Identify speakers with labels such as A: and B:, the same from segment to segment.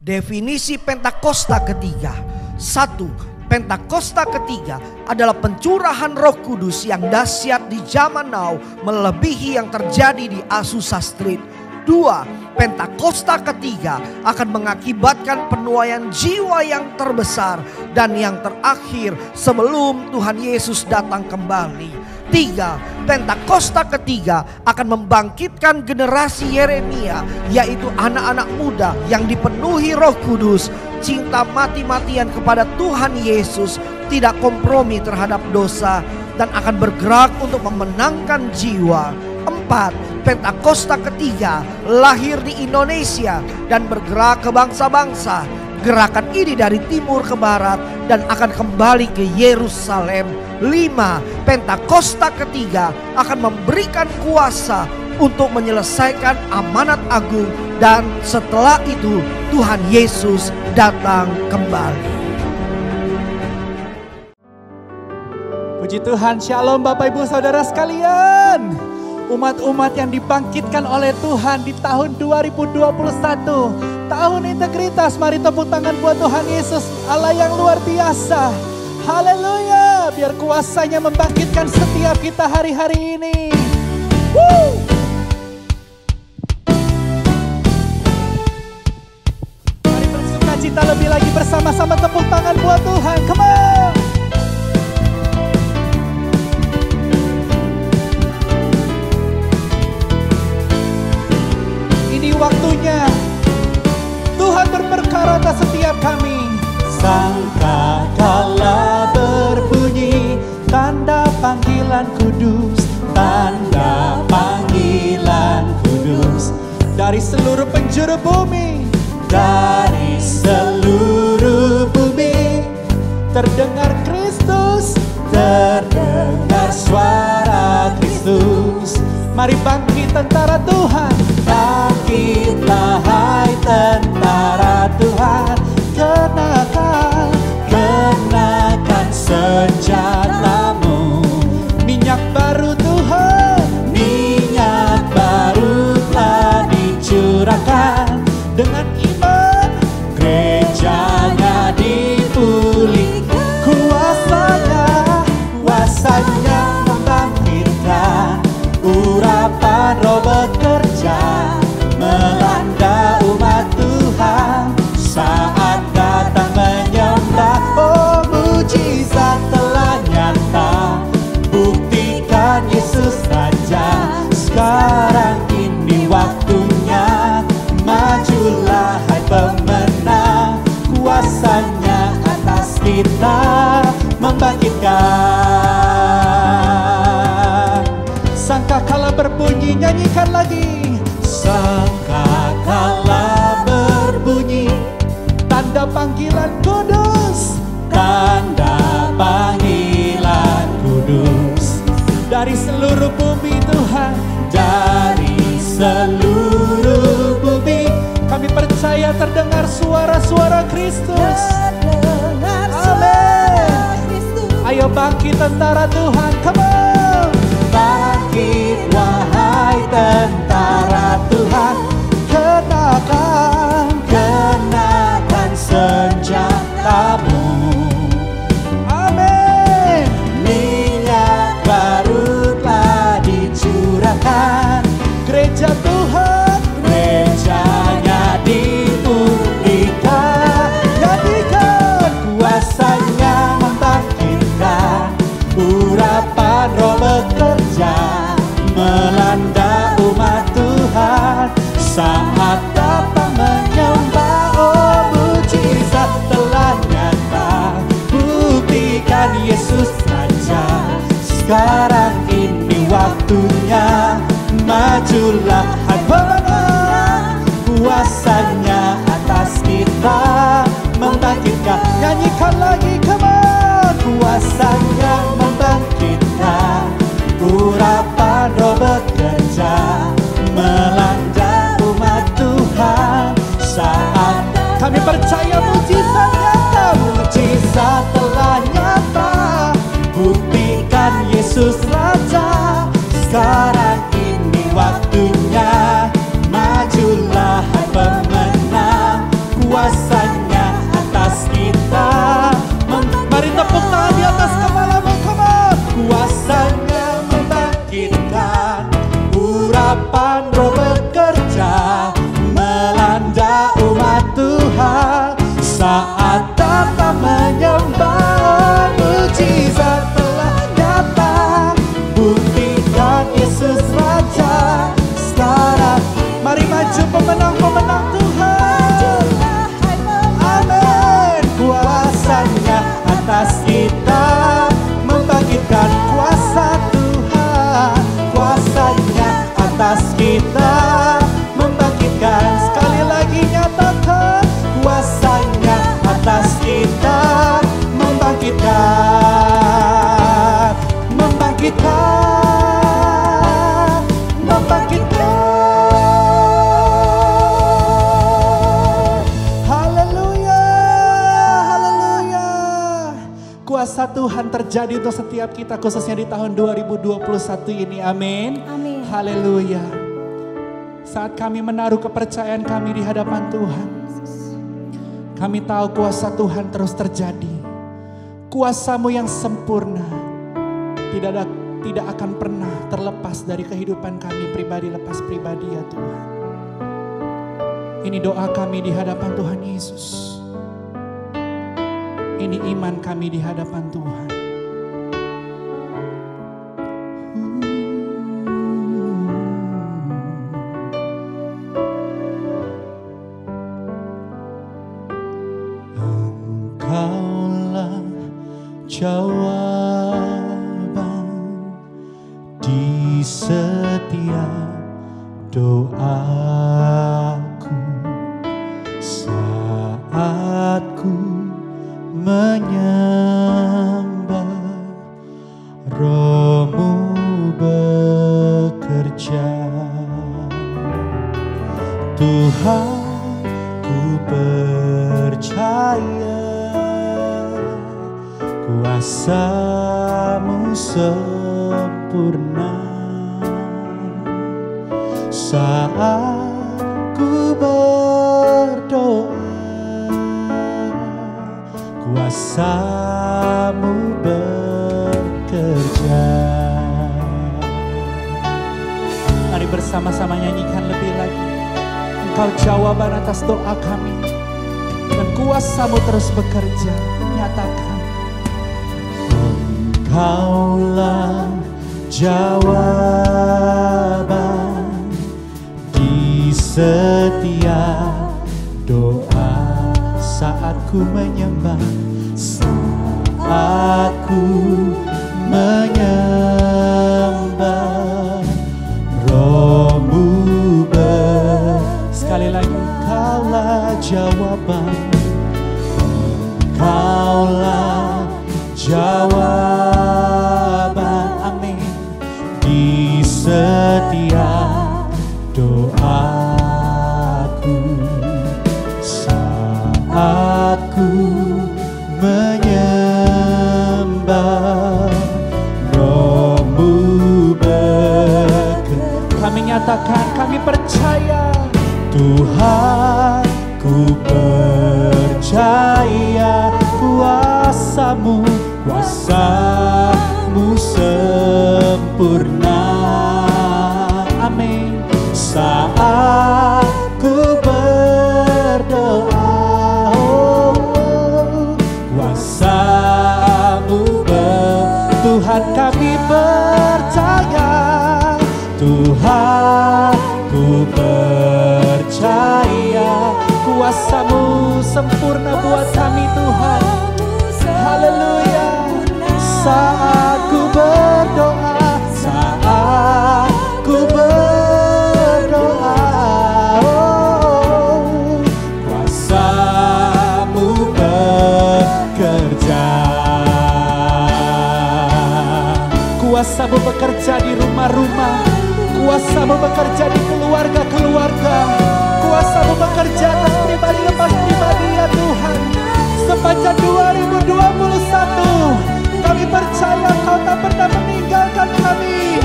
A: Definisi Pentakosta ketiga. 1. Pentakosta ketiga adalah pencurahan Roh Kudus yang dahsyat di zaman now melebihi yang terjadi di Azusa Street. 2. Pentakosta ketiga akan mengakibatkan penuaian jiwa yang terbesar dan yang terakhir sebelum Tuhan Yesus datang kembali. 3. Pentakosta ketiga akan membangkitkan generasi Yeremia, yaitu anak-anak muda yang dipenuhi Roh Kudus, cinta mati-matian kepada Tuhan Yesus, tidak kompromi terhadap dosa, dan akan bergerak untuk memenangkan jiwa. 4. Pentakosta ketiga lahir di Indonesia dan bergerak ke bangsa-bangsa. Gerakan ini dari timur ke barat dan akan kembali ke Yerusalem. 5. Pentakosta ketiga akan memberikan kuasa untuk menyelesaikan amanat agung, dan setelah itu Tuhan Yesus datang kembali.
B: Puji Tuhan, shalom Bapak Ibu Saudara sekalian. Umat-umat yang dibangkitkan oleh Tuhan di tahun 2021. Tahun integritas, mari tepuk tangan buat Tuhan Yesus, Allah yang luar biasa. Haleluya, biar kuasanya membangkitkan setiap kita hari-hari ini. Mari bersuka cita lebih lagi bersama-sama, tepuk tangan buat Tuhan, come on. Ini waktunya Tuhan berperkara atas setiap kami. Sangkakala berbunyi tanda panggilan kudus, tanda panggilan kudus. Dari seluruh penjuru bumi, dari seluruh bumi, terdengar Kristus, terdengar suara Kristus. Mari bangkit tentara Tuhan, bangkitlah hai tentara Tuhan. Kenakan senjatamu. Minyak baru Tuhan, minyak baru telah dicurahkan. Dengan iman gerejanya dipulihkan. Kuasanya membangkitkan. Urapan Roh bekerja melanda umat Tuhan. Saat datang menyembah, oh mujizat telah nyata. Buktikan Yesus Raja. Sekarang ini waktunya. Majulah hai pemenang. Kuasanya atas kita membangkitkan. Sangkakala berbunyi, nyanyikan lagi. Sangkakala berbunyi tanda panggilan kudus, tanda panggilan kudus. Dari seluruh bumi Tuhan, dari seluruh bumi, kami percaya terdengar suara-suara Kristus. Amin. Ayo bangkit tentara Tuhan, come on. Bangkit wahai tentara Tuhan. Kenakan senjatamu. Amin. Minyak baru telah dicurahkan. Gereja Tuhan, gerejanya dipulihkan. Jadikan kuasanya membangkitkan. Urapan Roh bekerja melanda umat Tuhan. Saat datang menyembah, oh mujizat telah nyata. Buktikan Yesus Raja. Sekarang ini waktunya. Majulah hai pemenang. Kuasanya atas kita membangkitkan. Nyanyikan lagi, come on. Kuasanya membangkitkan. Urapan Roh bekerja melanda umat Tuhan. Saat kami percaya mujizat nyata. Mujizat telah nyata. Buktikan Yesus Raja. Sekarang ini waktunya. Majulah hai pemenang. Kuasa kuasa Tuhan terjadi untuk setiap kita, khususnya di tahun 2021 ini. Amin.
C: Amin.
B: Haleluya. Saat kami menaruh kepercayaan kami di hadapan Tuhan, kami tahu kuasa Tuhan terus terjadi. Kuasa-Mu yang sempurna tidak akan pernah terlepas dari kehidupan kami pribadi lepas pribadi ya Tuhan. Ini doa kami di hadapan Tuhan Yesus. Ini iman kami di hadapan Tuhan. Engkaulah jawaban di setiap doaku saat ku menyembah, Roh-Mu bekerja. Tuhan, ku percaya kuasa-Mu sempurna saat ku berdoa. Kuasa-Mu bekerja. Mari bersama-sama nyanyikan lebih lagi. Engkau jawaban atas doa kami, dan kuasa-Mu terus bekerja. Nyatakan, Engkaulah jawaban di setiap doa saat ku menyembah, saat ku menyembah, Roh-Mu sekali lagi. Engkaulah jawaban, Engkaulah jawaban, amin, di setiap doaku saat ku menyembah, Roh-Mu bekerja. Kami nyatakan, kami percaya Tuhan, ku percaya kuasa-Mu, kuasa-Mu sempurna, amin, saat ku berdoa. Tuhan, kami percaya, Tuhan, ku percaya kuasa-Mu sempurna buat kami Tuhan. Haleluya. Saat ku berdoa, saat ku berdoa, kuasa-Mu bekerja. Kuasa-Mu bekerja di rumah-rumah, kuasa-Mu bekerja di keluarga-keluarga, kuasa-Mu bekerja atas pribadi lepas pribadi ya Tuhan. Sepanjang 2021 kami percaya Kau tak pernah meninggalkan kami.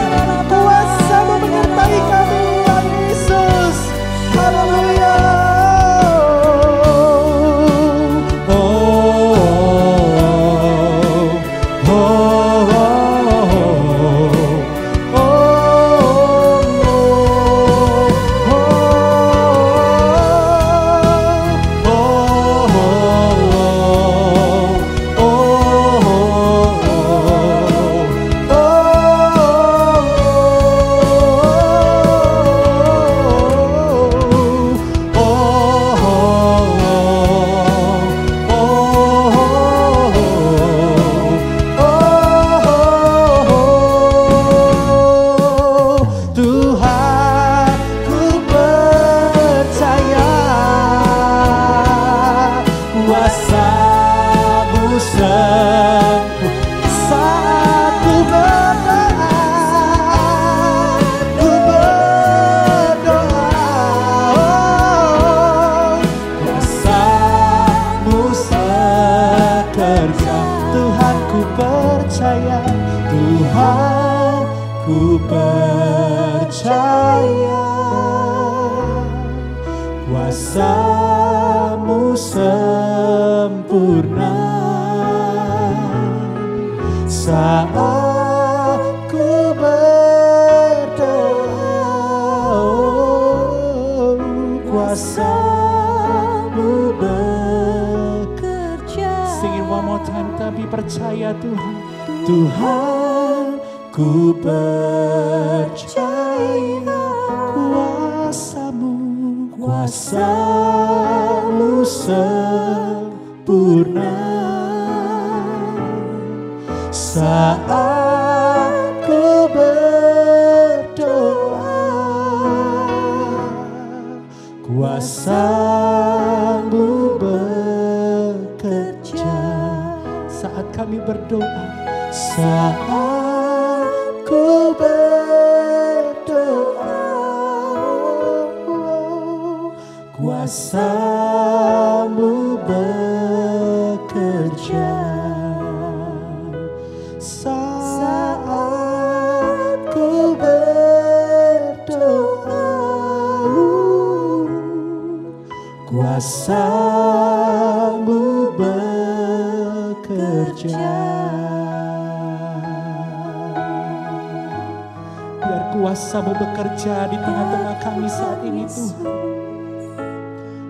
B: Kuasa-Mu menyertai kami Tuhan Yesus. Haleluya. Tuhan, ku sempurna. Saat ku berdoa, kuasa-Mu bekerja. Sing it one more time, tapi percaya Tuhan. Tuhan, ku percaya kuasa-Mu sempurna. Saat ku berdoa, kuasa-Mu bekerja. Saat kami berdoa, saat ku berdoa, kuasa-Mu bekerja. Saat ku berdoa, kuasa-Mu bekerja. Biar kuasa-Mu bekerja di tengah-tengah kami saat ini Tuhan.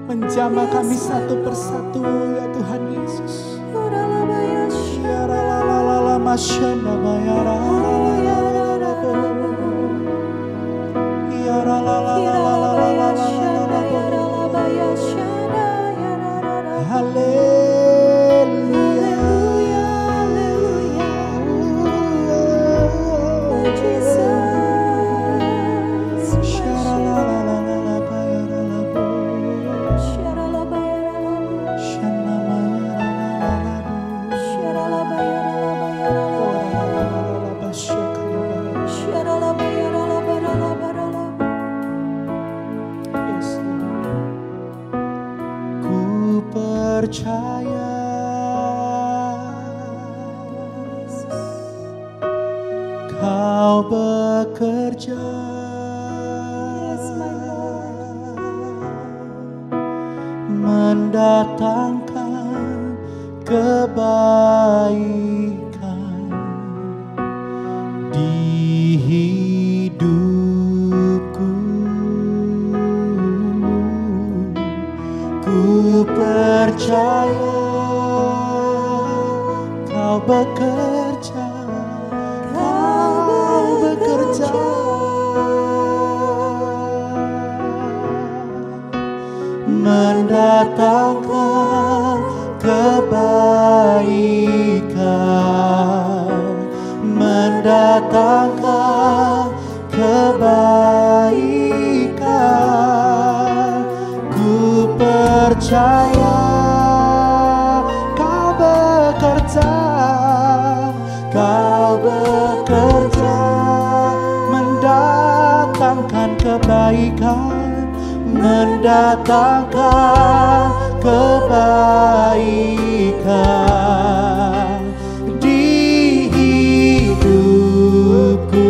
B: Menjamah kami satu persatu ya Tuhan Yesus. Percaya Kau bekerja, mendatangkan kebaikan di hidupku. Ku percaya Kau bekerja, Kau bekerja, mendatangkan kebaikan, mendatangkan kebaikan. Ku percaya Kau bekerja, Kau bekerja, mendatangkan kebaikan, mendatangkan kebaikan di hidupku.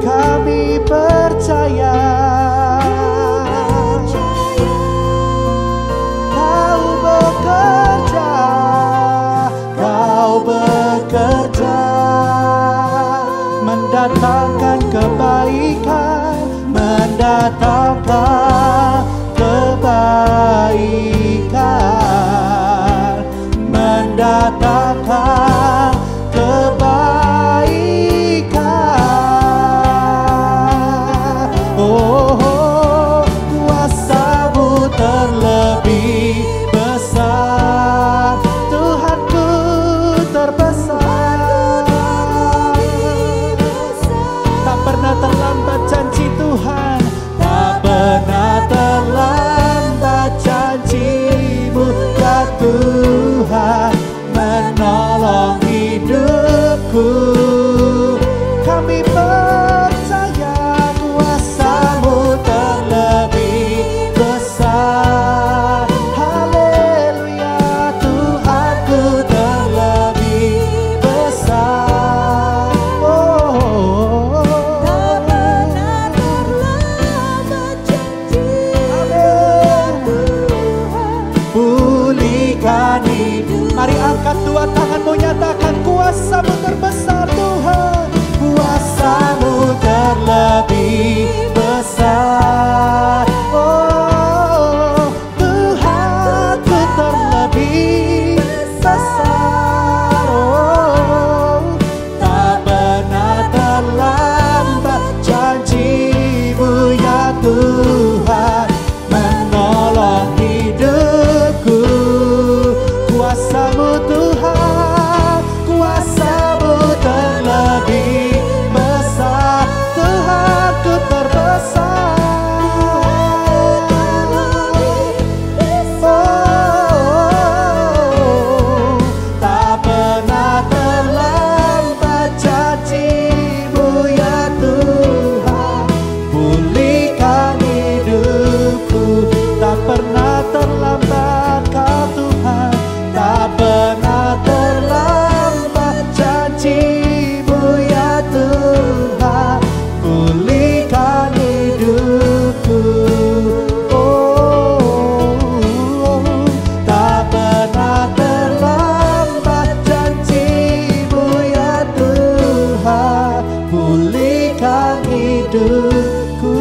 B: Kami percaya Kau bekerja, Kau bekerja, mendatangkan kebaikan, mendatangkan kebaikan, mendatangkan kebaikan. Oh, kuasa-Mu terlebih besar, Tuhanku terbesar. Tak pernah terlambat janji Tuhan, tak pernah Mari angkat dua tanganmu, nyatakan kuasa-Mu terbesar Tuhan. Kuasa-Mu terlebih besar. Oh Tuhan, Ku terlebih besar. Oh, tak pernah terlambat janji-Mu ya Tuhan menolong hidupku. Kuasa-Mu Tuhan, kuasa-Mu terlebih besar. Tuhan, Ku terbesar. Oh, tak pernah terlambat janji-Mu ya Tuhan pulihkan hidupku. Tak pernah terlambat Kau Tuhan, tak pernah terlambat janji-Mu ya Tuhan pulihkan hidupku. Oh, tak pernah terlambat janji-Mu ya Tuhan pulihkan hidupku.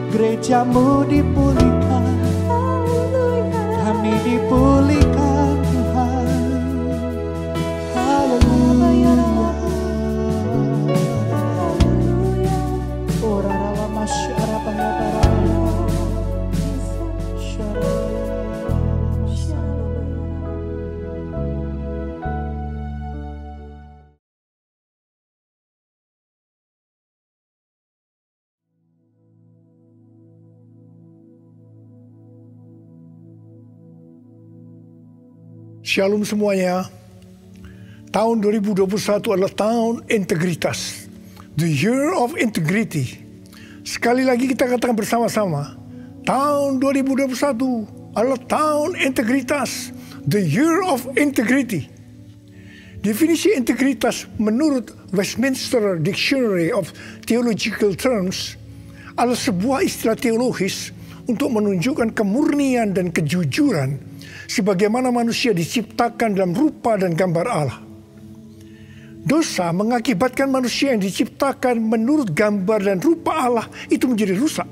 B: Gereja-Mu dipulihkan, kami dipulihkan Tuhan. Haleluya. Ora rala masyara pangatara.
C: Shalom semuanya. Tahun 2021 adalah tahun integritas. The year of integrity. Sekali lagi kita katakan bersama-sama. Tahun 2021 adalah tahun integritas. The year of integrity. Definisi integritas menurut Westminster Dictionary of Theological Terms adalah sebuah istilah teologis untuk menunjukkan kemurnian dan kejujuran sebagaimana manusia diciptakan dalam rupa dan gambar Allah. Dosa mengakibatkan manusia yang diciptakan menurut gambar dan rupa Allah itu menjadi rusak.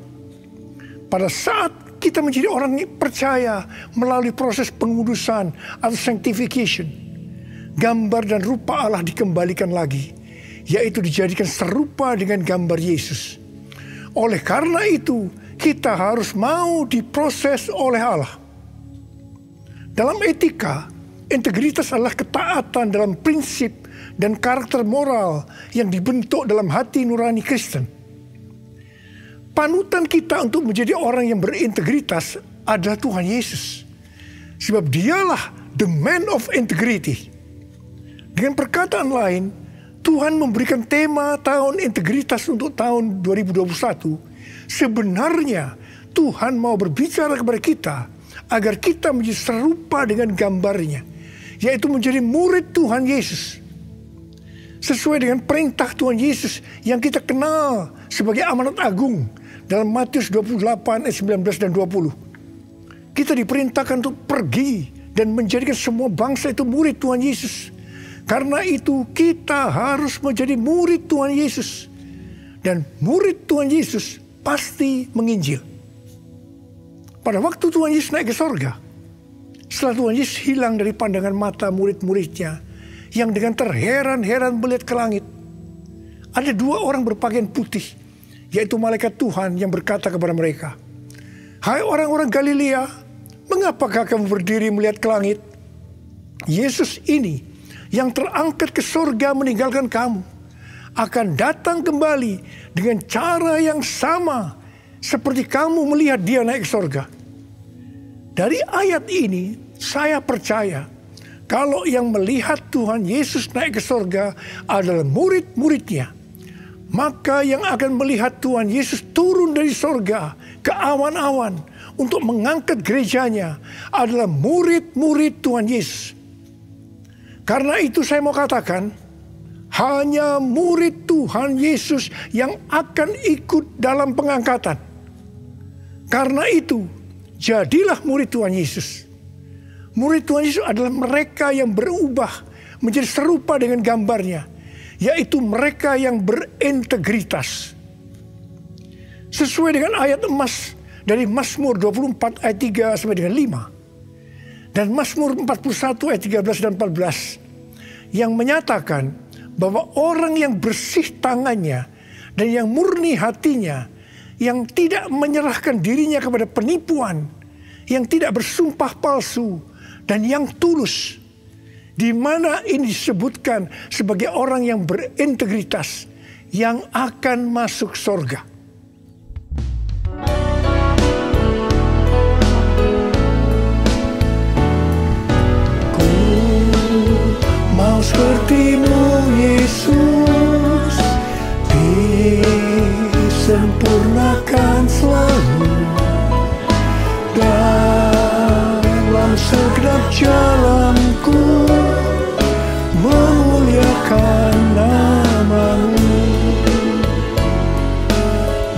C: Pada saat kita menjadi orang yang percaya melalui proses pengudusan atau sanctification, gambar dan rupa Allah dikembalikan lagi, yaitu dijadikan serupa dengan gambar Yesus. Oleh karena itu, kita harus mau diproses oleh Allah. Dalam etika, integritas adalah ketaatan dalam prinsip dan karakter moral yang dibentuk dalam hati nurani Kristen. Panutan kita untuk menjadi orang yang berintegritas adalah Tuhan Yesus. Sebab dialah the man of integrity. Dengan perkataan lain, Tuhan memberikan tema tahun integritas untuk tahun 2021. Sebenarnya Tuhan mau berbicara kepada kita agar kita menjadi serupa dengan gambarnya, yaitu menjadi murid Tuhan Yesus. Sesuai dengan perintah Tuhan Yesus yang kita kenal sebagai amanat agung dalam Matius 28 ayat 19 dan 20. Kita diperintahkan untuk pergi dan menjadikan semua bangsa itu murid Tuhan Yesus. Karena itu kita harus menjadi murid Tuhan Yesus. Dan murid Tuhan Yesus pasti menginjil. Pada waktu Tuhan Yesus naik ke sorga, setelah Tuhan Yesus hilang dari pandangan mata murid-muridnya yang dengan terheran-heran melihat ke langit, ada dua orang berpakaian putih, yaitu malaikat Tuhan yang berkata kepada mereka, "Hai orang-orang Galilea, mengapakah kamu berdiri melihat ke langit? Yesus ini yang terangkat ke sorga meninggalkan kamu akan datang kembali dengan cara yang sama seperti kamu melihat dia naik ke sorga." Dari ayat ini saya percaya kalau yang melihat Tuhan Yesus naik ke sorga adalah murid-muridnya, maka yang akan melihat Tuhan Yesus turun dari sorga ke awan-awan untuk mengangkat gerejanya adalah murid-murid Tuhan Yesus. Karena itu saya mau katakan, hanya murid Tuhan Yesus yang akan ikut dalam pengangkatan. Karena itu, Jadilah murid Tuhan Yesus. Murid Tuhan Yesus adalah mereka yang berubah menjadi serupa dengan gambarnya, yaitu mereka yang berintegritas. Sesuai dengan ayat emas dari Mazmur 24 ayat 3 sampai dengan 5. Dan Mazmur 41 ayat 13 dan 14 yang menyatakan bahwa orang yang bersih tangannya dan yang murni hatinya, yang tidak menyerahkan dirinya kepada penipuan, yang tidak bersumpah palsu, dan yang tulus, di mana ini disebutkan sebagai orang yang berintegritas yang akan masuk surga. Ku mau seperti-Mu Yesus, disempurnakan selalu dalam segenap jalanku, memuliakan nama-Mu,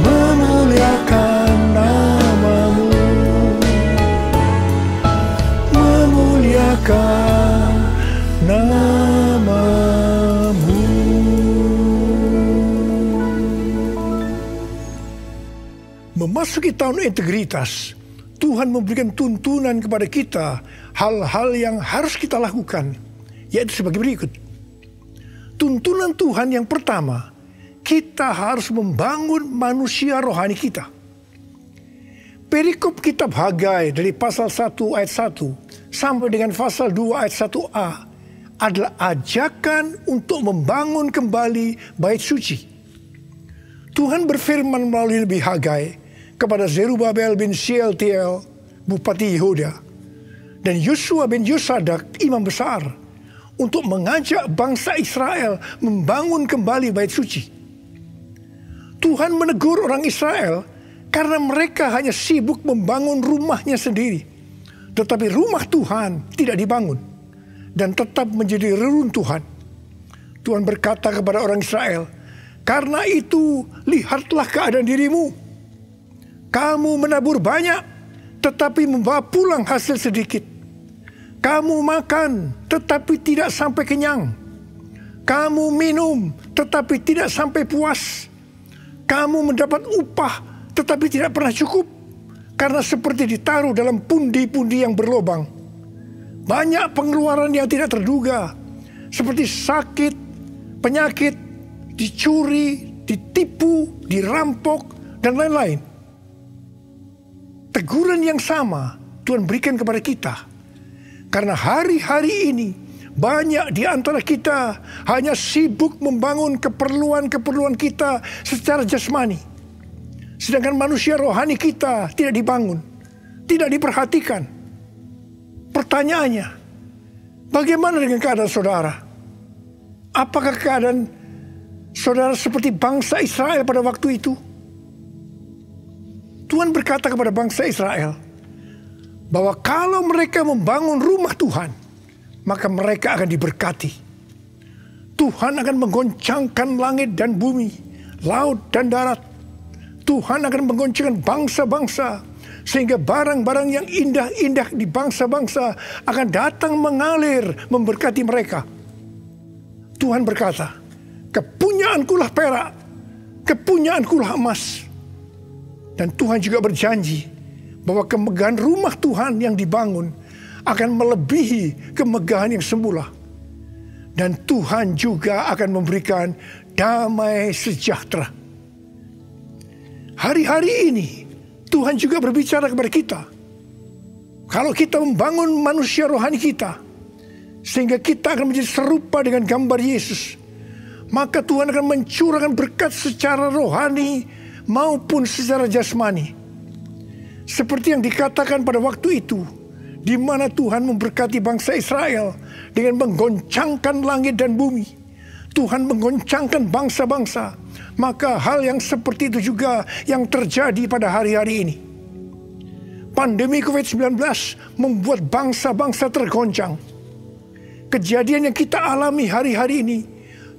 C: memuliakan nama-Mu, memuliakan nama-Mu. Memasuki tahun integritas, Tuhan memberikan tuntunan kepada kita hal-hal yang harus kita lakukan, yaitu sebagai berikut. Tuntunan Tuhan yang pertama, kita harus membangun manusia rohani kita. Perikop kitab Hagai dari pasal 1 ayat 1 sampai dengan pasal 2 ayat 1a adalah ajakan untuk membangun kembali bait suci. Tuhan berfirman melalui Nabi Hagai kepada Zerubabel bin Shealtiel, Bupati Yehuda, dan Yosua bin Yosadak, Imam Besar, untuk mengajak bangsa Israel membangun kembali bait suci. Tuhan menegur orang Israel karena mereka hanya sibuk membangun rumahnya sendiri, tetapi rumah Tuhan tidak dibangun dan tetap menjadi reruntuhan. Tuhan berkata kepada orang Israel, "Karena itu lihatlah keadaan dirimu. Kamu menabur banyak, tetapi membawa pulang hasil sedikit. Kamu makan, tetapi tidak sampai kenyang. Kamu minum, tetapi tidak sampai puas. Kamu mendapat upah, tetapi tidak pernah cukup, karena seperti ditaruh dalam pundi-pundi yang berlobang. Banyak pengeluaran yang tidak terduga, seperti sakit, penyakit, dicuri, ditipu, dirampok, dan lain-lain." Teguran yang sama Tuhan berikan kepada kita. Karena hari-hari ini banyak di antara kita hanya sibuk membangun keperluan-keperluan kita secara jasmani. Sedangkan manusia rohani kita tidak dibangun, tidak diperhatikan. Pertanyaannya, bagaimana dengan keadaan saudara? Apakah keadaan saudara seperti bangsa Israel pada waktu itu? Tuhan berkata kepada bangsa Israel bahwa kalau mereka membangun rumah Tuhan, maka mereka akan diberkati. Tuhan akan menggoncangkan langit dan bumi, laut dan darat. Tuhan akan menggoncangkan bangsa-bangsa, sehingga barang-barang yang indah-indah di bangsa-bangsa akan datang mengalir memberkati mereka. Tuhan berkata, "Kepunyaankulah perak, kepunyaankulah emas." Dan Tuhan juga berjanji bahwa kemegahan rumah Tuhan yang dibangun akan melebihi kemegahan yang semula. Dan Tuhan juga akan memberikan damai sejahtera. Hari-hari ini Tuhan juga berbicara kepada kita. Kalau kita membangun manusia rohani kita, sehingga kita akan menjadi serupa dengan gambar Yesus, maka Tuhan akan mencurahkan berkat secara rohani maupun secara jasmani. Seperti yang dikatakan pada waktu itu, di mana Tuhan memberkati bangsa Israel dengan menggoncangkan langit dan bumi. Tuhan menggoncangkan bangsa-bangsa. Maka hal yang seperti itu juga yang terjadi pada hari-hari ini. Pandemi COVID-19 membuat bangsa-bangsa tergoncang. Kejadian yang kita alami hari-hari ini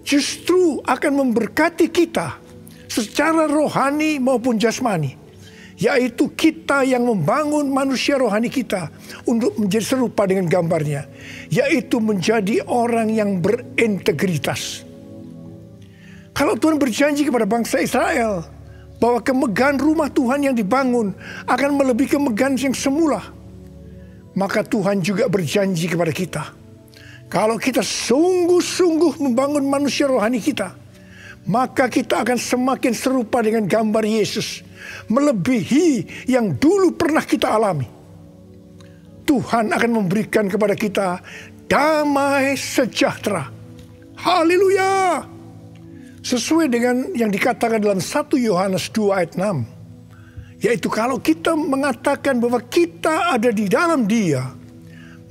C: justru akan memberkati kita secara rohani maupun jasmani, yaitu kita yang membangun manusia rohani kita untuk menjadi serupa dengan gambarnya, yaitu menjadi orang yang berintegritas. Kalau Tuhan berjanji kepada bangsa Israel bahwa kemegahan rumah Tuhan yang dibangun akan melebihi kemegahan yang semula, maka Tuhan juga berjanji kepada kita, kalau kita sungguh-sungguh membangun manusia rohani kita, maka kita akan semakin serupa dengan gambar Yesus, melebihi yang dulu pernah kita alami. Tuhan akan memberikan kepada kita damai sejahtera. Haleluya! Sesuai dengan yang dikatakan dalam 1 Yohanes 2 ayat 6. Yaitu kalau kita mengatakan bahwa kita ada di dalam Dia,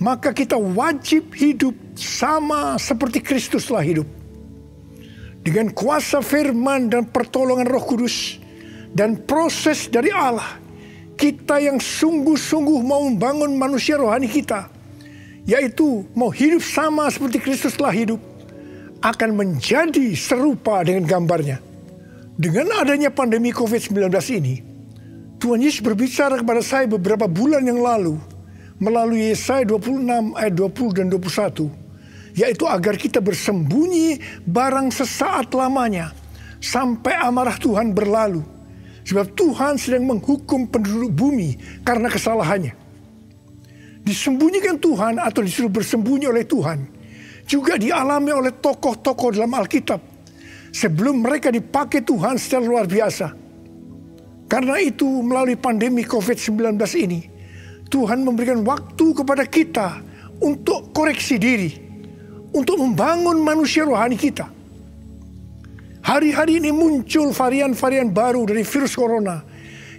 C: maka kita wajib hidup sama seperti Kristus telah hidup. Dengan kuasa firman dan pertolongan Roh Kudus dan proses dari Allah, kita yang sungguh-sungguh mau membangun manusia rohani kita, yaitu mau hidup sama seperti Kristus telah hidup, akan menjadi serupa dengan gambarnya. Dengan adanya pandemi COVID-19 ini, Tuhan Yesus berbicara kepada saya beberapa bulan yang lalu melalui Yesaya 26 ayat 20 dan 21, yaitu agar kita bersembunyi barang sesaat lamanya sampai amarah Tuhan berlalu, sebab Tuhan sedang menghukum penduduk bumi karena kesalahannya. Disembunyikan Tuhan atau disuruh bersembunyi oleh Tuhan juga dialami oleh tokoh-tokoh dalam Alkitab sebelum mereka dipakai Tuhan secara luar biasa. Karena itu melalui pandemi COVID-19 ini, Tuhan memberikan waktu kepada kita untuk koreksi diri, untuk membangun manusia rohani kita. Hari-hari ini muncul varian-varian baru dari virus corona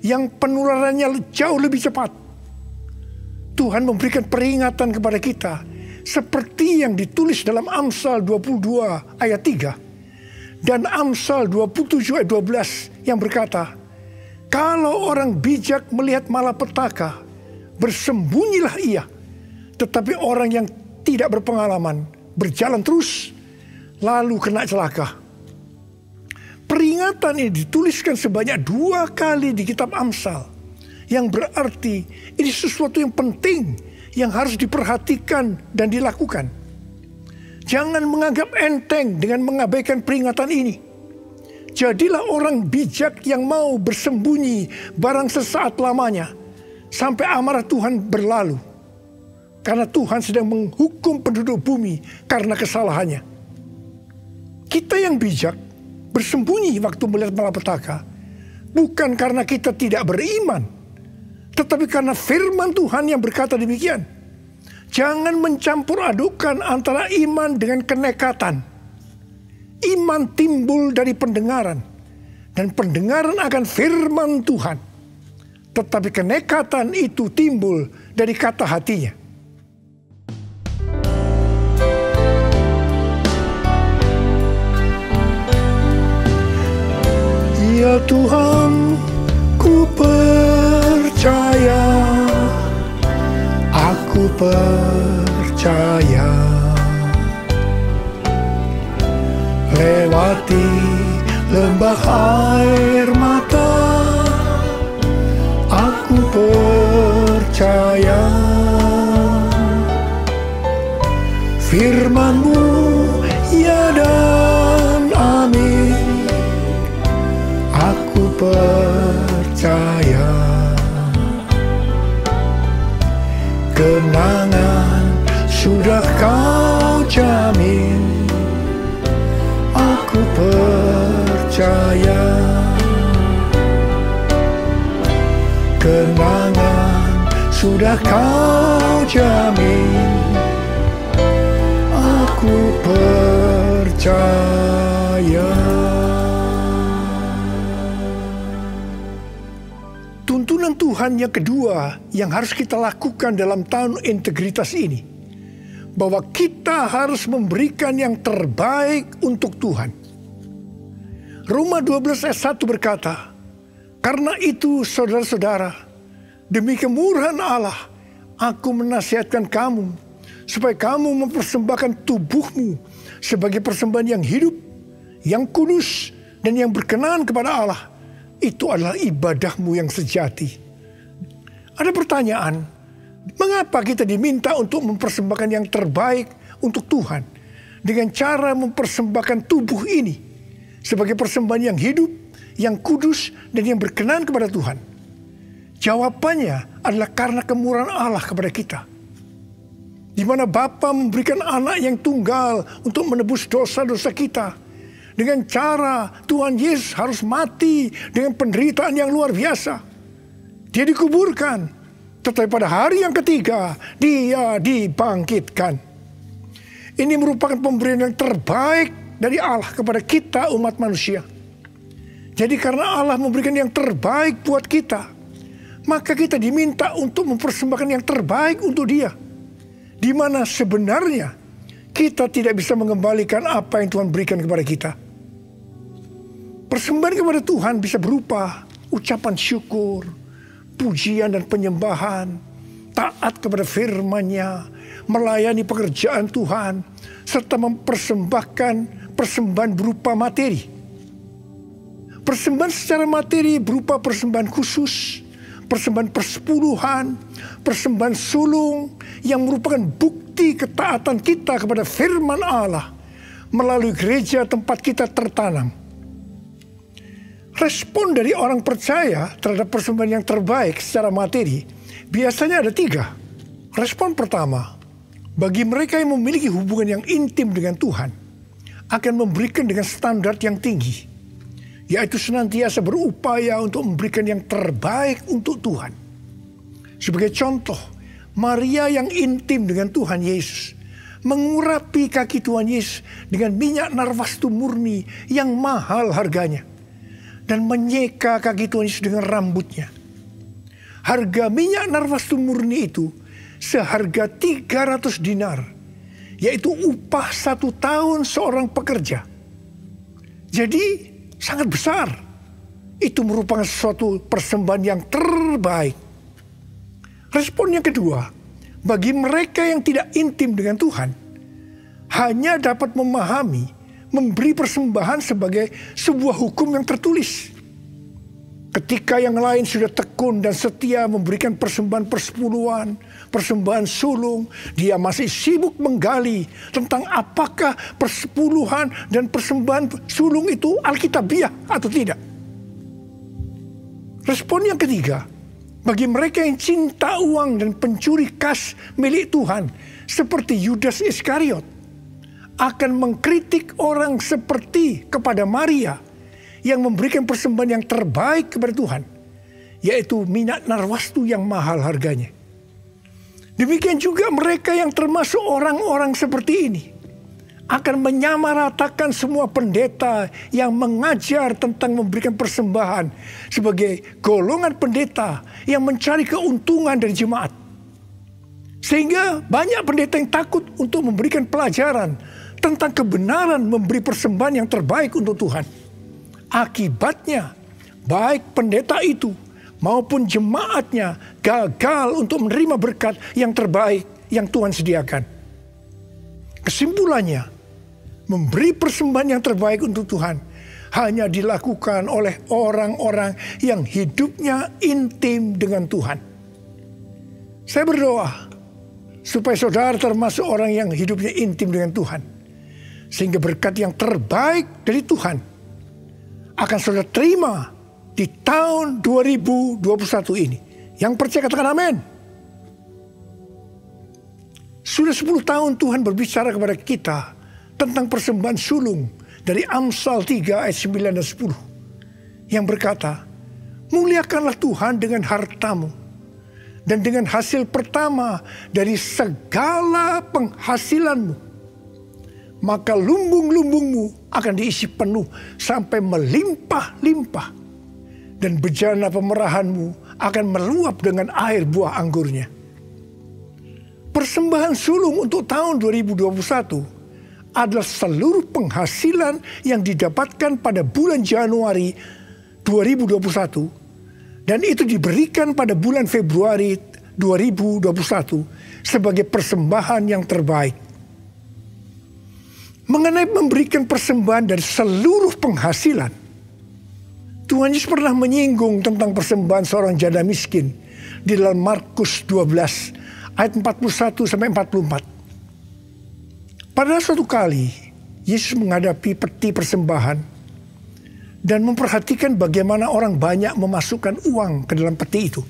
C: yang penularannya jauh lebih cepat. Tuhan memberikan peringatan kepada kita seperti yang ditulis dalam Amsal 22 ayat 3 dan Amsal 27 ayat 12 yang berkata, kalau orang bijak melihat malapetaka, bersembunyilah ia. Tetapi orang yang tidak berpengalaman berjalan terus, lalu kena celaka. Peringatan ini dituliskan sebanyak 2 kali di kitab Amsal, yang berarti ini sesuatu yang penting yang harus diperhatikan dan dilakukan. Jangan menganggap enteng dengan mengabaikan peringatan ini. Jadilah orang bijak yang mau bersembunyi barang sesaat lamanya sampai amarah Tuhan berlalu. Karena Tuhan sedang menghukum penduduk bumi karena kesalahannya. Kita yang bijak bersembunyi waktu melihat malapetaka bukan karena kita tidak beriman, tetapi karena firman Tuhan yang berkata demikian. Jangan mencampur adukan antara iman dengan kenekatan. Iman timbul dari pendengaran, dan pendengaran akan firman Tuhan. Tetapi kenekatan itu timbul dari kata hatinya. Ya Tuhan, ku percaya, aku percaya. Lewati lembah air mata, aku percaya. Firman-Mu ya dan amin, aku percaya. Kenangan sudah Kau jamin, aku percaya. Kenangan sudah Kau jamin, aku percaya. Tuntunan Tuhan yang kedua yang harus kita lakukan dalam tahun integritas ini, bahwa kita harus memberikan yang terbaik untuk Tuhan. Roma 12 ayat 1 berkata, karena itu saudara-saudara, demi kemurahan Allah, aku menasihatkan kamu, supaya kamu mempersembahkan tubuhmu sebagai persembahan yang hidup, yang kudus, dan yang berkenan kepada Allah. itu adalah ibadahmu yang sejati. Ada pertanyaan, mengapa kita diminta untuk mempersembahkan yang terbaik untuk Tuhan dengan cara mempersembahkan tubuh ini sebagai persembahan yang hidup, yang kudus, dan yang berkenan kepada Tuhan? Jawabannya adalah karena kemurahan Allah kepada kita. Di mana Bapa memberikan anak yang tunggal untuk menebus dosa-dosa kita. Dengan cara Tuhan Yesus harus mati dengan penderitaan yang luar biasa. Dia dikuburkan, tetapi pada hari yang ketiga dia dibangkitkan. Ini merupakan pemberian yang terbaik dari Allah kepada kita umat manusia. Jadi karena Allah memberikan yang terbaik buat kita, maka kita diminta untuk mempersembahkan yang terbaik untuk Dia. Di mana sebenarnya kita tidak bisa mengembalikan apa yang Tuhan berikan kepada kita. Persembahan kepada Tuhan bisa berupa ucapan syukur, pujian dan penyembahan, taat kepada firman-Nya, melayani pekerjaan Tuhan, serta mempersembahkan persembahan berupa materi. Persembahan secara materi berupa persembahan khusus, persembahan persepuluhan, persembahan sulung yang merupakan bukti ketaatan kita kepada firman Allah melalui gereja tempat kita tertanam. Respon dari orang percaya terhadap persembahan yang terbaik secara materi biasanya ada 3. Respon pertama, bagi mereka yang memiliki hubungan yang intim dengan Tuhan, akan memberikan dengan standar yang tinggi, yaitu senantiasa berupaya untuk memberikan yang terbaik untuk Tuhan. Sebagai contoh, Maria yang intim dengan Tuhan Yesus mengurapi kaki Tuhan Yesus dengan minyak narwastu murni yang mahal harganya, dan menyeka kaki Tuhan Yesus dengan rambutnya. Harga minyak narwastu murni itu seharga 300 dinar, yaitu upah 1 tahun seorang pekerja. Jadi sangat besar. Itu merupakan suatu persembahan yang terbaik. Respon yang kedua, bagi mereka yang tidak intim dengan Tuhan, hanya dapat memahami memberi persembahan sebagai sebuah hukum yang tertulis. Ketika yang lain sudah tekun dan setia memberikan persembahan persepuluhan, persembahan sulung, dia masih sibuk menggali tentang apakah persepuluhan dan persembahan sulung itu alkitabiah atau tidak. Respon yang ketiga, bagi mereka yang cinta uang dan pencuri kas milik Tuhan, seperti Yudas Iskariot, akan mengkritik orang seperti kepada Maria yang memberikan persembahan yang terbaik kepada Tuhan, yaitu minyak narwastu yang mahal harganya. Demikian juga mereka yang termasuk orang-orang seperti ini akan menyamaratakan semua pendeta yang mengajar tentang memberikan persembahan sebagai golongan pendeta yang mencari keuntungan dari jemaat. Sehingga banyak pendeta yang takut untuk memberikan pelajaran tentang kebenaran memberi persembahan yang terbaik untuk Tuhan. Akibatnya, baik pendeta itu maupun jemaatnya gagal untuk menerima berkat yang terbaik yang Tuhan sediakan. Kesimpulannya, memberi persembahan yang terbaik untuk Tuhan hanya dilakukan oleh orang-orang yang hidupnya intim dengan Tuhan. Saya berdoa supaya saudara termasuk orang yang hidupnya intim dengan Tuhan, sehingga berkat yang terbaik dari Tuhan akan saudara terima di tahun 2021 ini. Yang percaya katakan amin. Sudah 10 tahun Tuhan berbicara kepada kita tentang persembahan sulung dari Amsal 3 ayat 9 dan 10. Yang berkata, muliakanlah Tuhan dengan hartamu dan dengan hasil pertama dari segala penghasilanmu. Maka lumbung-lumbungmu akan diisi penuh sampai melimpah-limpah. Dan bejana pemerahanmu akan meluap dengan air buah anggurnya. Persembahan sulung untuk tahun 2021 adalah seluruh penghasilan yang didapatkan pada bulan Januari 2021. Dan itu diberikan pada bulan Februari 2021 sebagai persembahan yang terbaik. Mengenai memberikan persembahan dari seluruh penghasilan, Tuhan Yesus pernah menyinggung tentang persembahan seorang janda miskin di dalam Markus 12 ayat 41 sampai 44. Pada suatu kali Yesus menghadapi peti persembahan dan memperhatikan bagaimana orang banyak memasukkan uang ke dalam peti itu.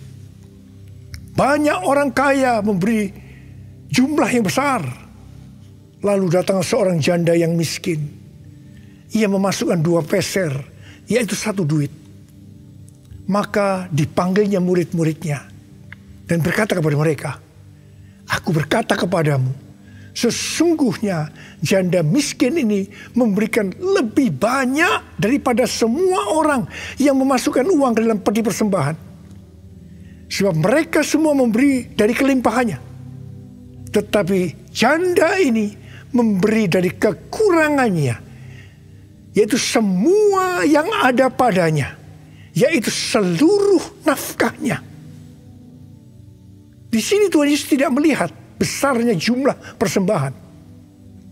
C: Banyak orang kaya memberi jumlah yang besar. Lalu datang seorang janda yang miskin. Ia memasukkan 2 peser, yaitu 1 duit. Maka dipanggilnya murid-muridnya dan berkata kepada mereka, "Aku berkata kepadamu, sesungguhnya janda miskin ini memberikan lebih banyak daripada semua orang yang memasukkan uang ke dalam peti persembahan. Sebab mereka semua memberi dari kelimpahannya. Tetapi janda ini memberi dari kekurangannya, yaitu semua yang ada padanya, yaitu seluruh nafkahnya." Di sini Tuhan Yesus tidak melihat besarnya jumlah persembahan,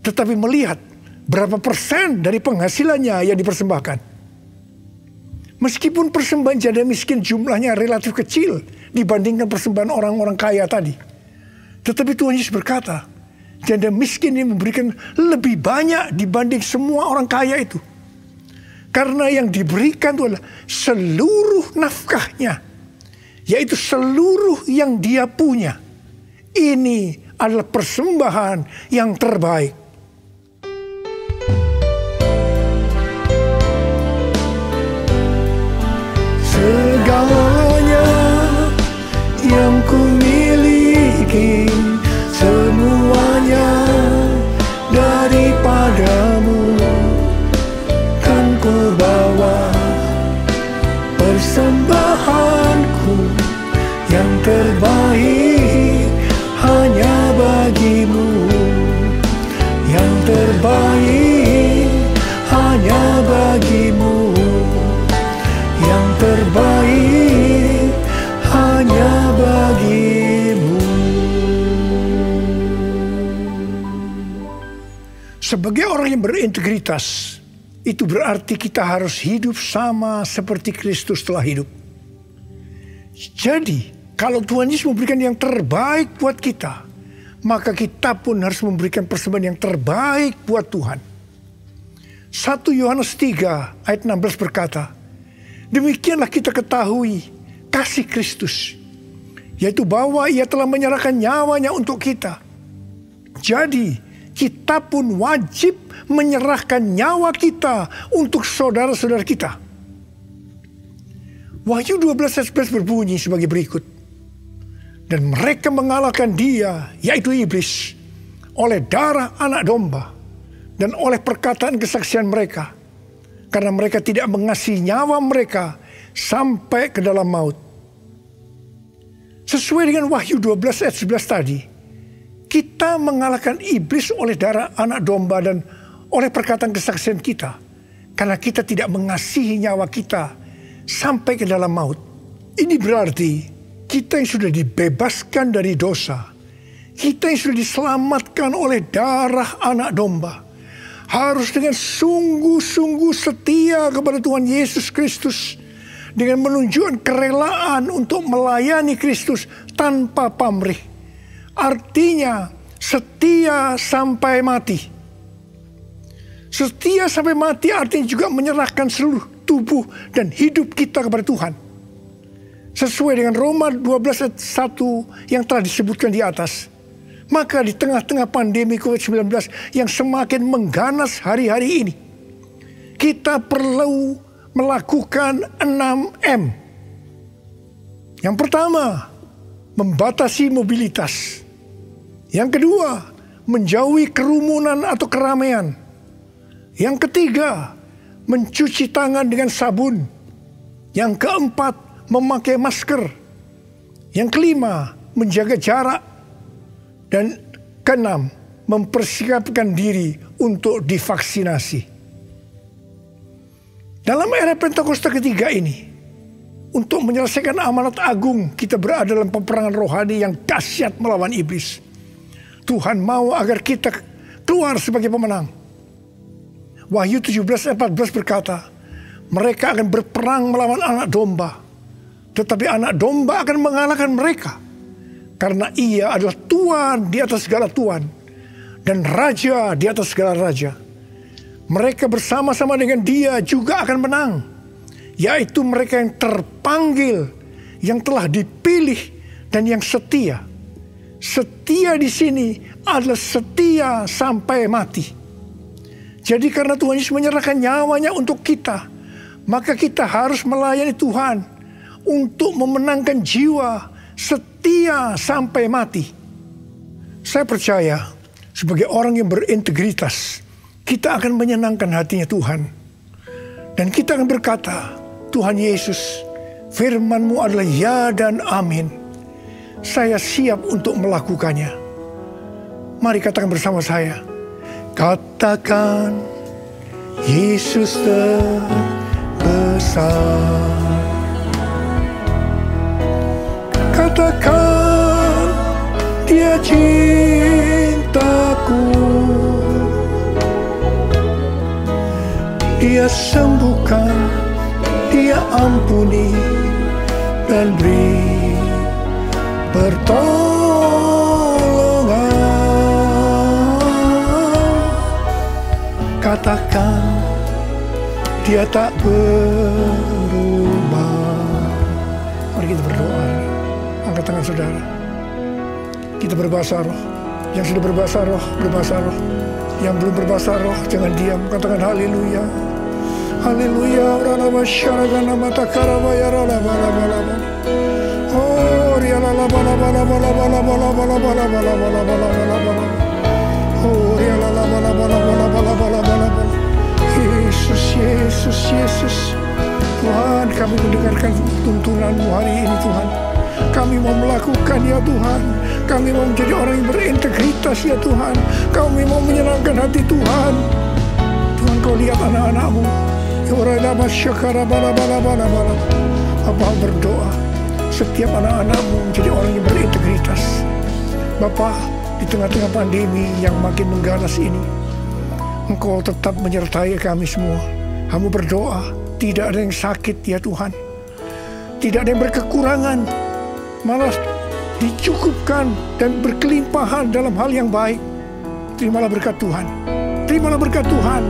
C: tetapi melihat berapa persen dari penghasilannya yang dipersembahkan. Meskipun persembahan janda miskin jumlahnya relatif kecil dibandingkan persembahan orang-orang kaya tadi, tetapi Tuhan Yesus berkata, janda miskin ini memberikan lebih banyak dibanding semua orang kaya itu. Karena yang diberikan itu adalah seluruh nafkahnya, yaitu seluruh yang dia punya. Ini adalah persembahan yang terbaik. Segalanya yang ku miliki, semuanya daripadamu, kan ku bawa persembahanku yang terbaik hanya bagimu, yang terbaik hanya bagimu, yang terbaik hanya bagimu. Sebagai orang yang berintegritas, itu berarti kita harus hidup sama seperti Kristus telah hidup. Jadi, kalau Tuhan Yesus memberikan yang terbaik buat kita, maka kita pun harus memberikan persembahan yang terbaik buat Tuhan. 1 Yohanes 3 ayat 16 berkata, "Demikianlah kita ketahui kasih Kristus, yaitu bahwa Ia telah menyerahkan nyawanya untuk kita. Jadi, kita pun wajib menyerahkan nyawa kita untuk saudara-saudara kita." Wahyu 12 ayat 11 berbunyi sebagai berikut. "Dan mereka mengalahkan dia, yaitu iblis, oleh darah anak domba dan oleh perkataan kesaksian mereka. Karena mereka tidak mengasihi nyawa mereka sampai ke dalam maut." Sesuai dengan Wahyu 12 ayat 11 tadi, kita mengalahkan iblis oleh darah anak domba dan oleh perkataan kesaksian kita. Karena kita tidak mengasihi nyawa kita sampai ke dalam maut. Ini berarti kita yang sudah dibebaskan dari dosa, kita yang sudah diselamatkan oleh darah anak domba, harus dengan sungguh-sungguh setia kepada Tuhan Yesus Kristus, dengan menunjukkan kerelaan untuk melayani Kristus tanpa pamrih. Artinya setia sampai mati. Setia sampai mati artinya juga menyerahkan seluruh tubuh dan hidup kita kepada Tuhan. Sesuai dengan Roma 12 ayat 1 yang telah disebutkan di atas. Maka di tengah-tengah pandemi COVID-19 yang semakin mengganas hari-hari ini, kita perlu melakukan 6M. Yang pertama, membatasi mobilitas. Yang kedua, menjauhi kerumunan atau keramaian. Yang ketiga, mencuci tangan dengan sabun. Yang keempat, memakai masker. Yang kelima, menjaga jarak. Dan keenam, mempersiapkan diri untuk divaksinasi. Dalam era Pentakosta ketiga ini, untuk menyelesaikan amanat agung, kita berada dalam peperangan rohani yang dahsyat melawan iblis. Tuhan mau agar kita keluar sebagai pemenang. Wahyu 17 ayat 14 berkata, Mereka akan berperang melawan anak domba. Tetapi anak domba akan mengalahkan mereka. Karena ia adalah Tuhan di atas segala Tuhan. Dan Raja di atas segala Raja. Mereka bersama-sama dengan dia juga akan menang. Yaitu mereka yang terpanggil, yang telah dipilih, dan yang setia. Setia di sini adalah setia sampai mati. Jadi karena Tuhan Yesus menyerahkan nyawanya untuk kita, maka kita harus melayani Tuhan untuk memenangkan jiwa setia sampai mati. Saya percaya sebagai orang yang berintegritas, kita akan menyenangkan hatinya Tuhan. Dan kita akan berkata, Tuhan Yesus, firman-Mu adalah ya dan amin. Saya siap untuk melakukannya. Mari katakan bersama saya. Katakan, Yesus terbesar. Katakan, Dia cintaku. Dia sembuhkan, Dia ampuni, dan beri pertolongan. Katakan, Dia tak berubah. Mari kita berdoa. Angkat tangan saudara. Kita berbahasa roh. Yang sudah berbahasa roh, berbahasa roh. Yang belum berbahasa roh, jangan diam. Katakan haleluya. Haleluya. Ralaba syaragana mata karabaya ralaba laba laba. Oh, rialala bala bala bala bala bala bala bala bala bala bala bala bala. Oh, rialala bala bala bala bala bala bala bala. Yesus, Yesus, Yesus. Tuhan, kami mendengarkan tuntunan-Mu hari ini, Tuhan. Kami mau melakukan, ya Tuhan. Kami mau menjadi orang yang berintegritas, ya Tuhan. Kami mau menyenangkan hati Tuhan. Tuhan, Kau lihat anak-anak-Mu. Bapa berdoa, setiap anak-anak-Mu menjadi orang yang berintegritas. Bapa, di tengah-tengah pandemi yang makin mengganas ini, Engkau tetap menyertai kami semua. Kami berdoa, tidak ada yang sakit, ya Tuhan. Tidak ada yang berkekurangan, malah dicukupkan dan berkelimpahan dalam hal yang baik. Terimalah berkat Tuhan. Terimalah berkat Tuhan.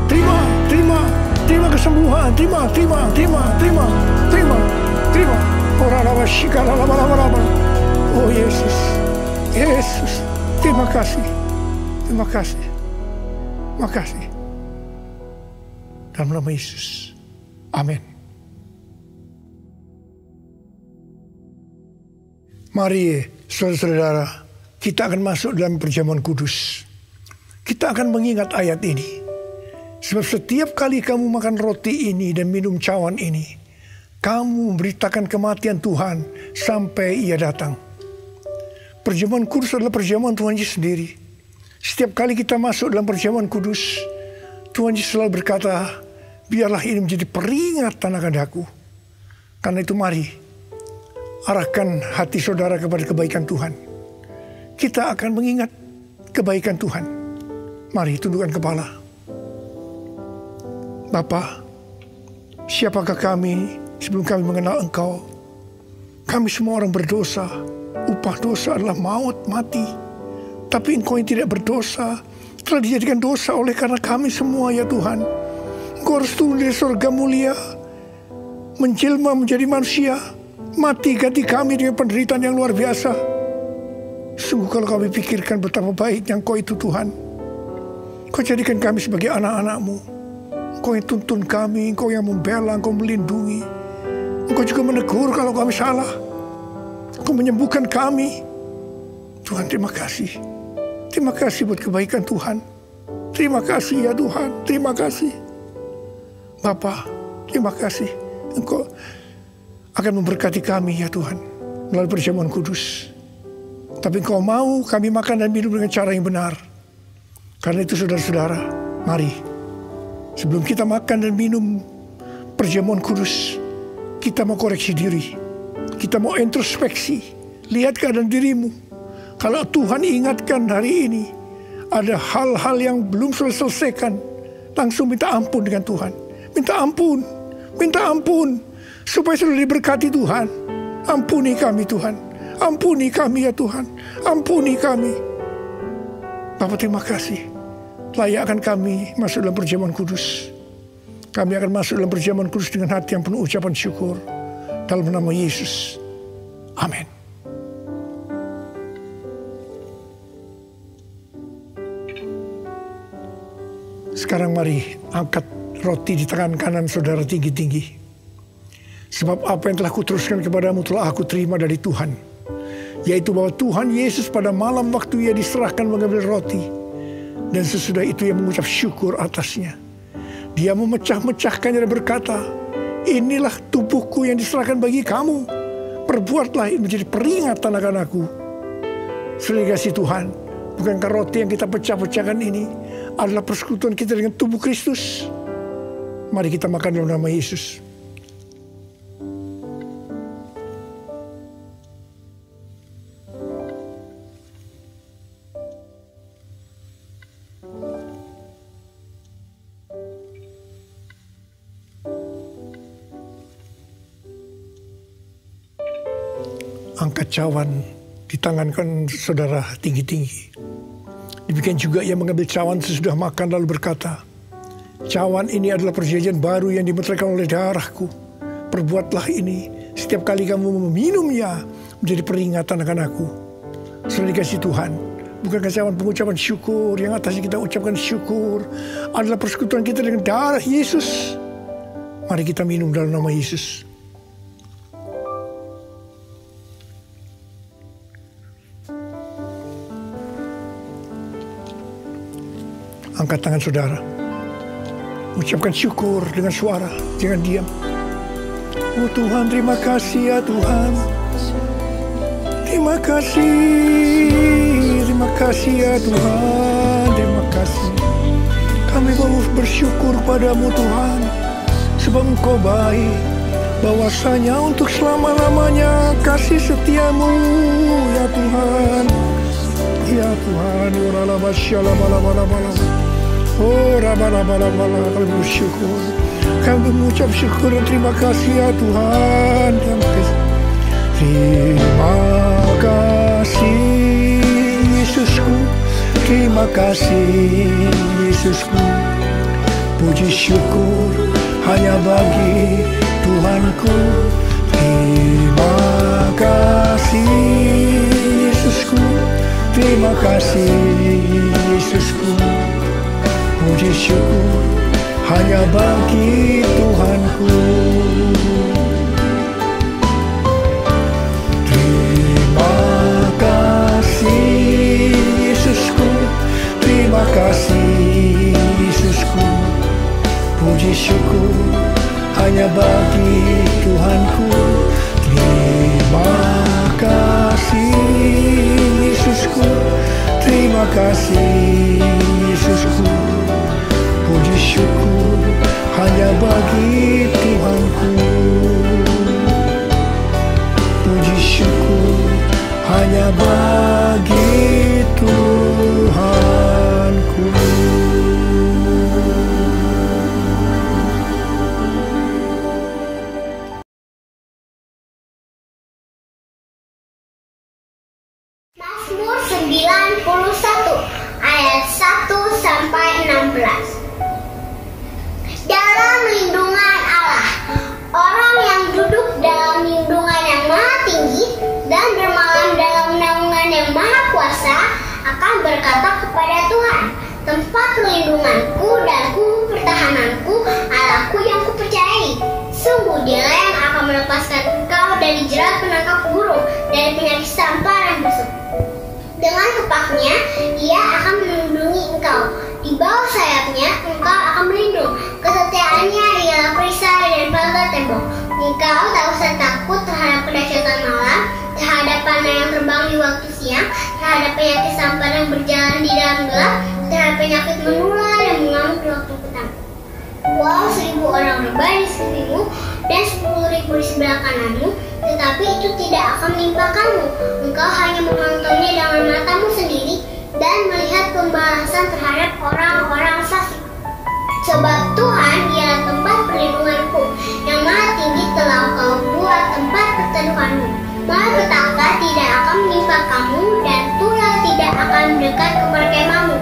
C: Terima kesembuhan. Terima. Oh Yesus. Terima kasih. Dalam nama Yesus. Amin. Mari saudara-saudara, kita akan masuk dalam perjamuan kudus. Kita akan mengingat ayat ini. Sebab setiap kali kamu makan roti ini dan minum cawan ini, kamu memberitakan kematian Tuhan sampai Ia datang. Perjamuan kudus adalah perjamuan Tuhan Yesus sendiri. Setiap kali kita masuk dalam perjamuan kudus, Tuhan Yesus selalu berkata, biarlah ini menjadi peringatan akan aku. Karena itu mari, arahkan hati saudara kepada kebaikan Tuhan. Kita akan mengingat kebaikan Tuhan. Mari tundukkan kepala. Bapa, siapakah kami sebelum kami mengenal Engkau? Kami semua orang berdosa. Upah dosa adalah maut, mati. Tapi Engkau yang tidak berdosa telah dijadikan dosa oleh karena kami semua, ya Tuhan. Engkau harus turun dari surga mulia, menjelma menjadi manusia, mati ganti kami dengan penderitaan yang luar biasa. Sungguh kalau kami pikirkan betapa baiknya Engkau itu, Tuhan. Engkau jadikan kami sebagai anak-anak-Mu. Engkau yang tuntun kami, Engkau yang membela, Engkau melindungi. Engkau juga menegur kalau kami salah. Engkau menyembuhkan kami. Tuhan, terima kasih. Terima kasih buat kebaikan Tuhan. Terima kasih ya Tuhan, terima kasih. Bapa, terima kasih. Engkau akan memberkati kami ya Tuhan melalui perjamuan kudus. Tapi Engkau mau kami makan dan minum dengan cara yang benar. Karena itu saudara-saudara, mari. Sebelum kita makan dan minum perjamuan kudus, kita mau koreksi diri. Kita mau introspeksi. Lihat keadaan dirimu. Kalau Tuhan ingatkan hari ini, ada hal-hal yang belum selesaikan, langsung minta ampun dengan Tuhan. Minta ampun. Minta ampun supaya selalu diberkati Tuhan. Ampuni kami Tuhan. Ampuni kami ya Tuhan. Ampuni kami. Bapa, terima kasih. Layakkan kami masuk dalam perjamuan kudus. Kami akan masuk dalam perjamuan kudus dengan hati yang penuh ucapan syukur. Dalam nama Yesus. Amin. Sekarang mari angkat roti di tangan kanan saudara tinggi-tinggi. Sebab apa yang telah kuteruskan kepadamu telah aku terima dari Tuhan. Yaitu bahwa Tuhan Yesus pada malam waktu ia diserahkan mengambil roti. Dan sesudah itu ia mengucap syukur atasnya. Dia memecah-mecahkannya dan berkata, inilah tubuhku yang diserahkan bagi kamu. Perbuatlah ini menjadi peringatan akan aku. Saudara kasih Tuhan, bukankah roti yang kita pecah-pecahkan ini adalah persekutuan kita dengan tubuh Kristus? Mari kita makan dalam nama Yesus. Angkat cawan di tangan kan saudara tinggi-tinggi. Demikian juga ia mengambil cawan sesudah makan lalu berkata, cawan ini adalah perjanjian baru yang dimeteraikan oleh darahku. Perbuatlah ini setiap kali kamu meminumnya menjadi peringatan akan aku. Saudara dikasih Tuhan, bukankah cawan pengucapan syukur yang atasnya kita ucapkan syukur adalah persekutuan kita dengan darah Yesus? Mari kita minum dalam nama Yesus. Angkat tangan saudara. Ucapkan syukur dengan suara. Jangan diam. Oh Tuhan, terima kasih ya Tuhan. Terima kasih. Terima kasih ya Tuhan. Terima kasih. Kami mau bersyukur padamu Tuhan. Sebab Engkau baik. Bahwasanya untuk selama-lamanya kasih setiamu ya Tuhan. Ya Tuhan. Oh, rabala-bala-bala, kami bersyukur. Kami mengucap syukur dan terima kasih ya Tuhan. Terima kasih Yesusku. Terima kasih Yesusku. Puji syukur hanya bagi Tuhanku. Terima kasih Yesusku. Terima kasih Yesusku. Puji syukur hanya bagi Tuhanku. Terima kasih Yesusku. Terima kasih Yesusku. Puji syukur hanya bagi Tuhanku. Terima kasih Yesusku. Terima kasih Yesusku. Puji syukur hanya bagi Tuhanku. Puji syukur hanya bagi Tuhanku.
D: Mazmur 91 ayat 1 sampai 16. Dalam lindungan Allah, orang yang duduk dalam lindungan yang maha tinggi dan bermalam dalam naungan yang maha kuasa akan berkata kepada Tuhan, tempat perlindunganku dan pertahananku, Allahku yang kupercayai. Sungguh Dialah yang akan melepaskan engkau dari jerat penangkap burung, dari penyakit sampar yang busuk. Dengan kepaknya, Ia akan melindungi engkau. Di bawah sayapnya, engkau akan berlindung. Kesetiaannya ialah perisai dan pagar tembok. Engkau tak usah takut terhadap kedahsyatan malam, terhadap panah yang terbang di waktu siang, terhadap penyakit sampar yang berjalan di dalam gelap, terhadap penyakit menular yang mengamuk di waktu petang. Walau 1000 orang rebah di sekelilingmu dan 10.000 di sebelah kananmu, tetapi itu tidak akan menimpa kamu. Engkau hanya menontonnya dengan matamu sendiri dan melihat pembalasan terhadap orang-orang fasik. Sebab Tuhan ialah tempat perlindunganku, teduhanmu. Malapetaka tidak akan menimpa kamu dan tulah tidak akan mendekat ke perkemahanmu.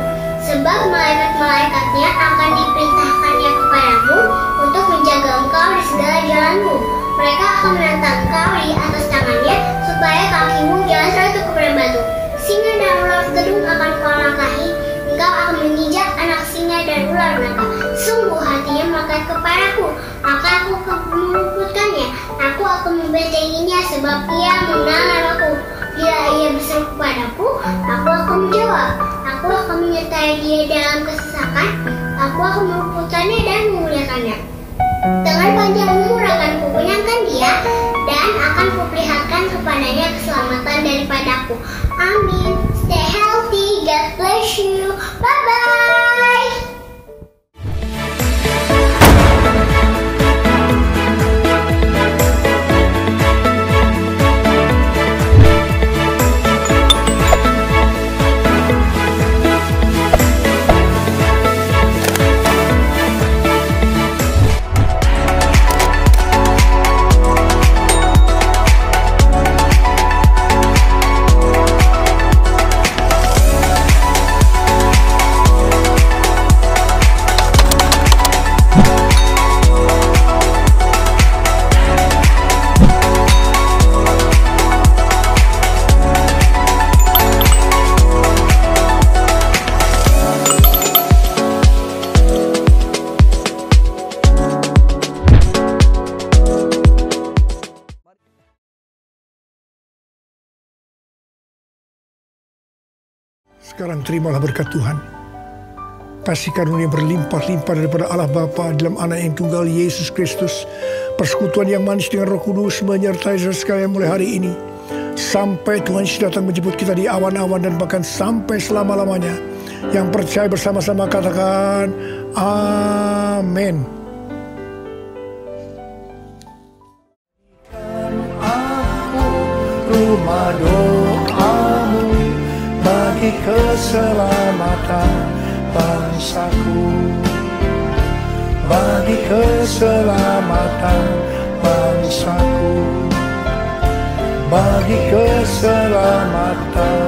D: Sebab malaikat-malaikatnya akan diperintahkannya kepadamu untuk menjaga engkau di segala jalanmu. Mereka akan menantang engkau di atas tangannya supaya kakimu jangan terjatuh kepada batu. Singa dan ular gedung akan kau langkahi. Engkau akan menginjak anak singa dan ular naga. Sungguh hatinya melekat kepadaku, maka aku akan meluputkannya. Aku akan membentenginya sebab ia mengenal namaku. Bila ia berseru kepadaku, aku akan menjawab. Aku akan menyertai dia dalam kesesakan. Aku akan meluputkannya dan memuliakannya. Dengan panjang umur akan kukenyangkan dia dan akan kuperlihatkan kepadanya keselamatan daripadaku. Amin. Stay healthy. God bless you. Bye-bye.
C: Sekarang terimalah berkat Tuhan. Kasih karunia berlimpah-limpah daripada Allah Bapa dalam Anak yang tunggal Yesus Kristus. Persekutuan yang manis dengan Roh Kudus menyertai saudara sekalian mulai hari ini. Sampai Tuhan Yesus datang menjemput kita di awan-awan dan bahkan sampai selama-lamanya. Yang percaya bersama-sama katakan amin. Rumah doamu bagi keselamatan bangsaku, bagi keselamatan bangsaku, bagi keselamatan